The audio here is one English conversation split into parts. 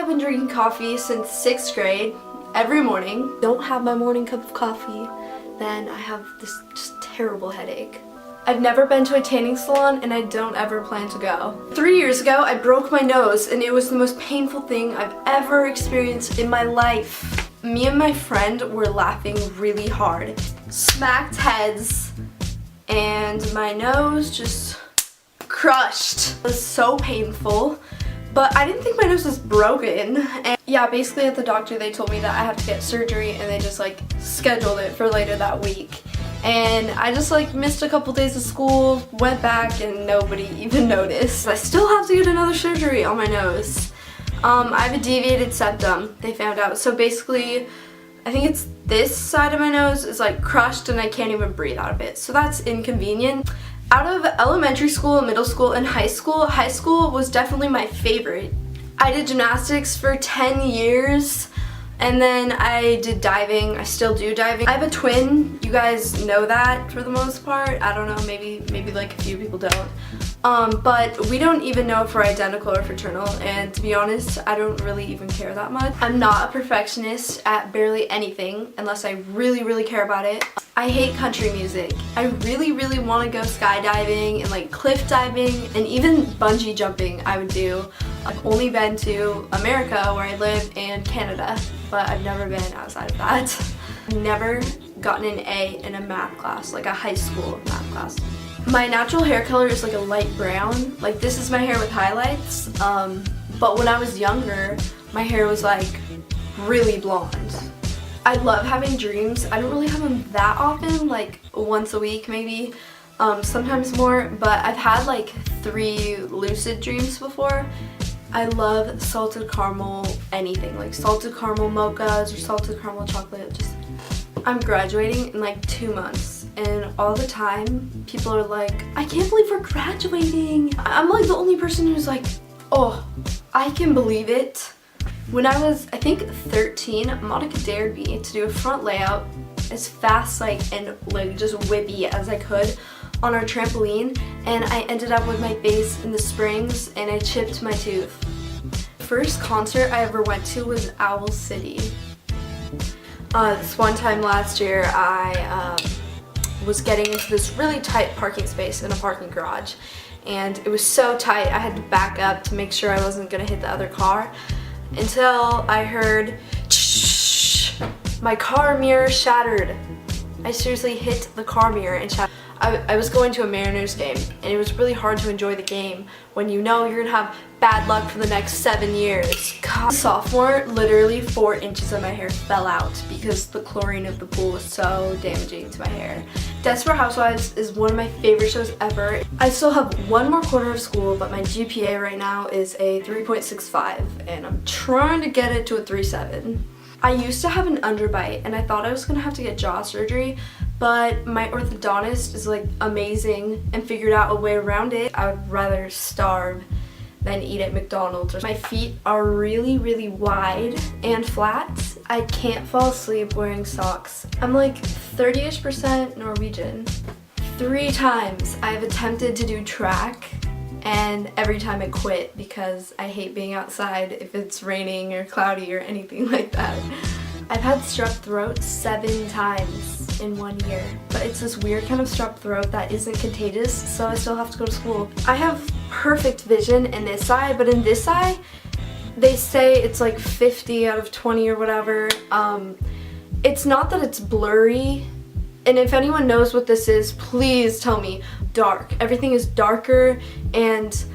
been drinking coffee since 6th grade every morning. Don't have my morning cup of coffee, then I have this just terrible headache. I've never been to a tanning salon and I don't ever plan to go. 3 years ago, I broke my nose and it was the most painful thing I've ever experienced in my life. Me and my friend were laughing really hard. Smacked heads and my nose just crushed. It was so painful, but I didn't think my nose was broken. And yeah, basically at the doctor they told me that I have to get surgery and they just like scheduled it for later that week. And I just like missed a couple days of school, went back, and nobody even noticed. I still have to get another surgery on my nose. I have a deviated septum, they found out. So basically, I think it's this side of my nose is like crushed and I can't even breathe out of it. So that's inconvenient. Out of elementary school, middle school, and high school was definitely my favorite. I did gymnastics for 10 years. And then I did diving. I still do diving. I have a twin. You guys know that for the most part. I don't know, maybe like a few people don't. But we don't even know if we're identical or fraternal, and to be honest, I don't really even care that much. I'm not a perfectionist at barely anything unless I really care about it. I hate country music. I really want to go skydiving and like cliff diving and even bungee jumping I would do. I've only been to America where I live and Canada, but I've never been outside of that. I've never gotten an A in a math class, like a high school math class. My natural hair color is like a light brown. Like this is my hair with highlights, but when I was younger, my hair was like really blonde. I love having dreams. I don't really have them that often, like once a week maybe, sometimes more, but I've had like 3 lucid dreams before. I love salted caramel anything, like salted caramel mochas or salted caramel chocolate. Just I'm graduating in like 2 months and all the time people are like, I can't believe we're graduating. I'm like the only person who's like, oh, I can believe it. When I was, I think 13, Monica dared me to do a front layout as fast and just whippy as I could on our trampoline, and I ended up with my face in the springs and I chipped my tooth. The first concert I ever went to was Owl City. This one time last year I was getting into this really tight parking space in a parking garage, and it was so tight I had to back up to make sure I wasn't gonna hit the other car until I heard shh, my car mirror shattered. I seriously hit the car mirror and shattered. I was going to a Mariners game and it was really hard to enjoy the game when you know you're gonna have bad luck for the next 7 years. God. Sophomore, literally 4 inches of my hair fell out because the chlorine of the pool was so damaging to my hair. Desperate Housewives is one of my favorite shows ever. I still have 1 more quarter of school, but my GPA right now is a 3.65 and I'm trying to get it to a 3.7. I used to have an underbite and I thought I was gonna have to get jaw surgery, but my orthodontist is like amazing and figured out a way around it. I would rather starve than eat at McDonald's. My feet are really wide and flat. I can't fall asleep wearing socks. I'm like 30-ish% Norwegian. 3 times I've attempted to do track and every time I quit because I hate being outside if it's raining or cloudy or anything like that. I've had strep throat 7 times in 1 year, but it's this weird kind of strep throat that isn't contagious, so I still have to go to school. I have perfect vision in this eye, but in this eye, they say it's like 50 out of 20 or whatever. It's not that it's blurry, and if anyone knows what this is, please tell me. Dark. Everything is darker, and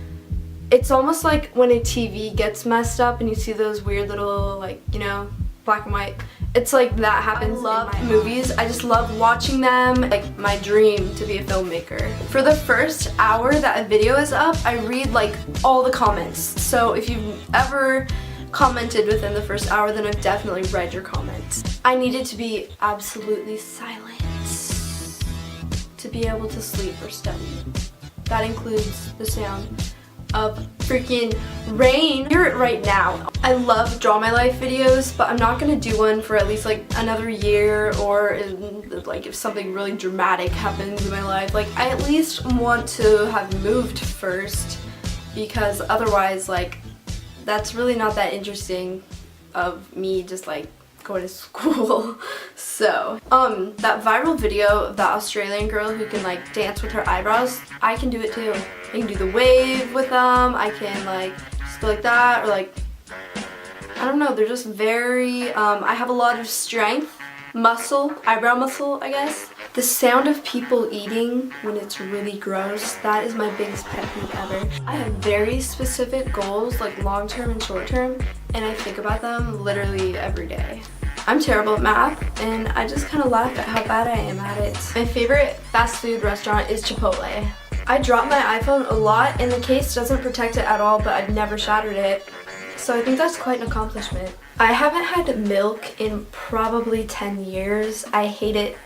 it's almost like when a TV gets messed up and you see those weird little, like, you know, black and white. It's like that happens. I love movies. I just love watching them. Like my dream to be a filmmaker. For the first hour that a video is up, I read like all the comments. So if you've ever commented within the first hour, then I've definitely read your comments. I needed to be absolutely silent to be able to sleep or study. That includes the sound of freaking rain. Hear it right now. I love Draw My Life videos, but I'm not gonna do one for at least like another year, or like if something really dramatic happens in my life. Like I at least want to have moved first, because otherwise like that's really not that interesting of me just like going to school. So, that viral video of the Australian girl who can like dance with her eyebrows, I can do it too. I can do the wave with them, I can like just go like that, or like, I don't know, they're just very, I have a lot of strength, muscle, eyebrow muscle, I guess. The sound of people eating when it's really gross, that is my biggest pet peeve ever. I have very specific goals, like long-term and short-term, and I think about them literally every day. I'm terrible at math, and I just kind of laugh at how bad I am at it. My favorite fast food restaurant is Chipotle. I drop my iPhone a lot, and the case doesn't protect it at all, but I've never shattered it. So I think that's quite an accomplishment. I haven't had milk in probably 10 years. I hate it.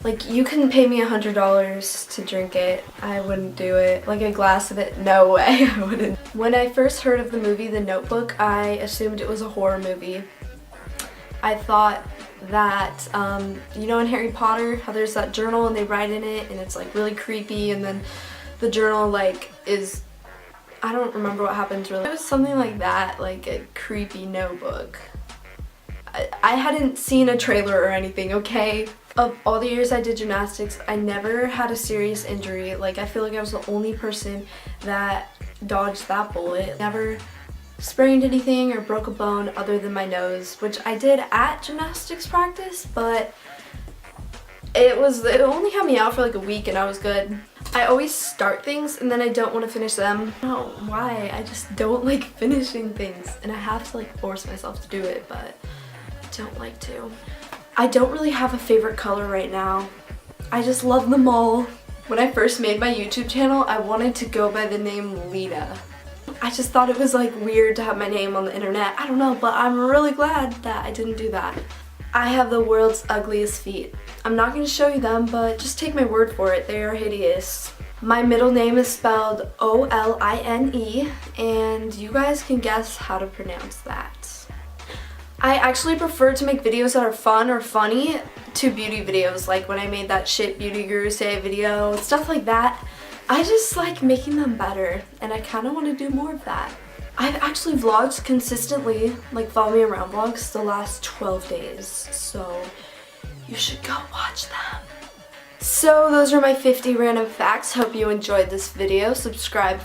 Like, you can pay me $100 to drink it. I wouldn't do it. Like a glass of it, no way, I wouldn't. When I first heard of the movie The Notebook, I assumed it was a horror movie. I thought that, you know in Harry Potter, how there's that journal and they write in it and it's like really creepy, and then the journal like is, I don't remember what happens really. It was something like that, like a creepy notebook. I hadn't seen a trailer or anything, okay? Of all the years I did gymnastics, I never had a serious injury. Like, I feel like I was the only person that dodged that bullet. Never sprained anything or broke a bone other than my nose, which I did at gymnastics practice, but it only had me out for like a week and I was good. I always start things and then I don't want to finish them. I don't know why, I just don't like finishing things, and I have to like force myself to do it, but I don't like to. I don't really have a favorite color right now. I just love them all. When I first made my YouTube channel, I wanted to go by the name Lena. I just thought it was like weird to have my name on the internet. I don't know, but I'm really glad that I didn't do that. I have the world's ugliest feet. I'm not going to show you them, but just take my word for it. They are hideous. My middle name is spelled O-L-I-N-E, and you guys can guess how to pronounce that. I actually prefer to make videos that are fun or funny to beauty videos, like when I made that shit beauty guru say video, stuff like that. I just like making them better, and I kind of want to do more of that. I've actually vlogged consistently, like follow me around vlogs, the last 12 days, so you should go watch them. So those are my 50 random facts. Hope you enjoyed this video. Subscribe